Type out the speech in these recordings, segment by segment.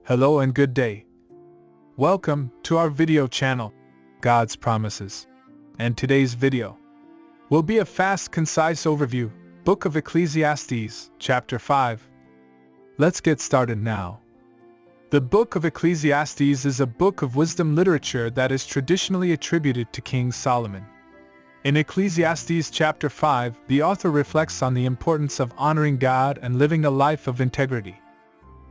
Hello and good day. Welcome to our video channel, God's Promises. And today's video will be a fast, concise overview, Book of Ecclesiastes, Chapter 5. Let's get started now. The Book of Ecclesiastes is a book of wisdom literature that is traditionally attributed to King Solomon. In Ecclesiastes Chapter 5, the author reflects on the importance of honoring God and living a life of integrity.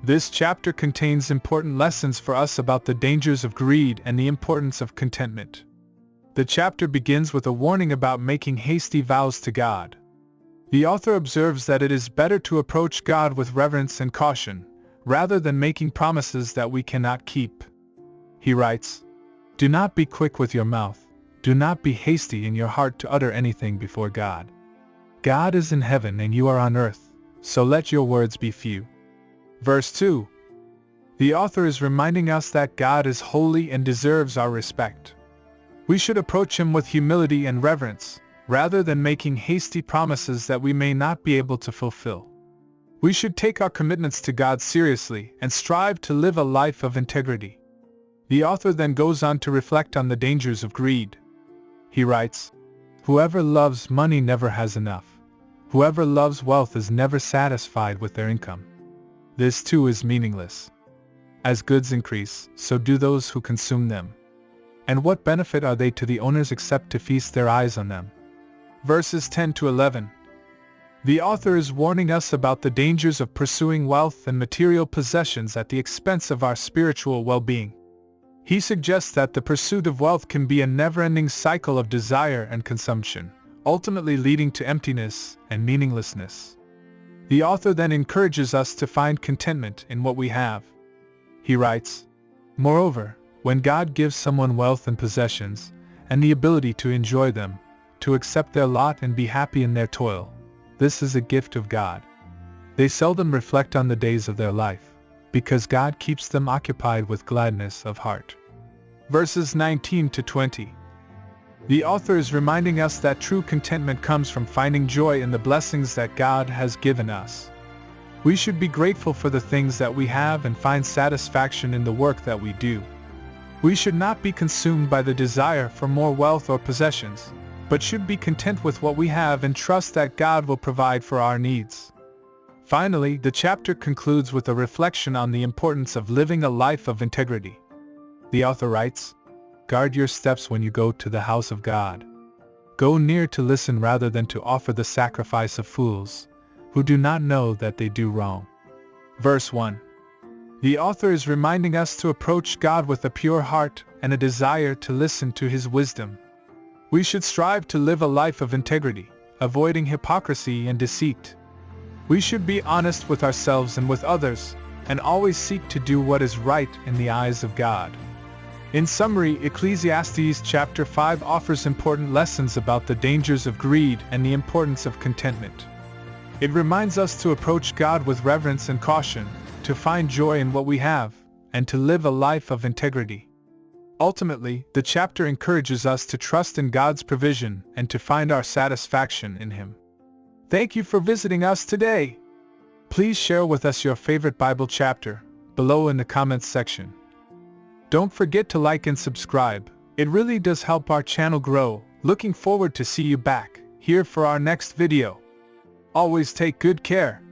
This chapter contains important lessons for us about the dangers of greed and the importance of contentment. The chapter begins with a warning about making hasty vows to God. The author observes that it is better to approach God with reverence and caution, rather than making promises that we cannot keep. He writes, "Do not be quick with your mouth. Do not be hasty in your heart to utter anything before God. God is in heaven and you are on earth, so let your words be few." Verse 2. The author is reminding us that God is holy and deserves our respect. We should approach Him with humility and reverence, rather than making hasty promises that we may not be able to fulfill. We should take our commitments to God seriously and strive to live a life of integrity. The author then goes on to reflect on the dangers of greed. He writes, "Whoever loves money never has enough. Whoever loves wealth is never satisfied with their income. This too is meaningless. As goods increase, so do those who consume them. And what benefit are they to the owners except to feast their eyes on them?" Verses 10 to 11. The author is warning us about the dangers of pursuing wealth and material possessions at the expense of our spiritual well-being. He suggests that the pursuit of wealth can be a never-ending cycle of desire and consumption, ultimately leading to emptiness and meaninglessness. The author then encourages us to find contentment in what we have. He writes, "Moreover, when God gives someone wealth and possessions, and the ability to enjoy them, to accept their lot and be happy in their toil, this is a gift of God. They seldom reflect on the days of their life, because God keeps them occupied with gladness of heart." Verses 19 to 20. The author is reminding us that true contentment comes from finding joy in the blessings that God has given us. We should be grateful for the things that we have and find satisfaction in the work that we do. We should not be consumed by the desire for more wealth or possessions, but should be content with what we have and trust that God will provide for our needs. Finally, the chapter concludes with a reflection on the importance of living a life of integrity. The author writes, "Guard your steps when you go to the house of God. Go near to listen rather than to offer the sacrifice of fools, who do not know that they do wrong." Verse 1. The author is reminding us to approach God with a pure heart and a desire to listen to His wisdom. We should strive to live a life of integrity, avoiding hypocrisy and deceit. We should be honest with ourselves and with others, and always seek to do what is right in the eyes of God. In summary, Ecclesiastes Chapter 5 offers important lessons about the dangers of greed and the importance of contentment. It reminds us to approach God with reverence and caution, to find joy in what we have, and to live a life of integrity. Ultimately, the chapter encourages us to trust in God's provision and to find our satisfaction in Him. Thank you for visiting us today. Please share with us your favorite Bible chapter below in the comments section. Don't forget to like and subscribe. It really does help our channel grow. Looking forward to see you back here for our next video. Always take good care.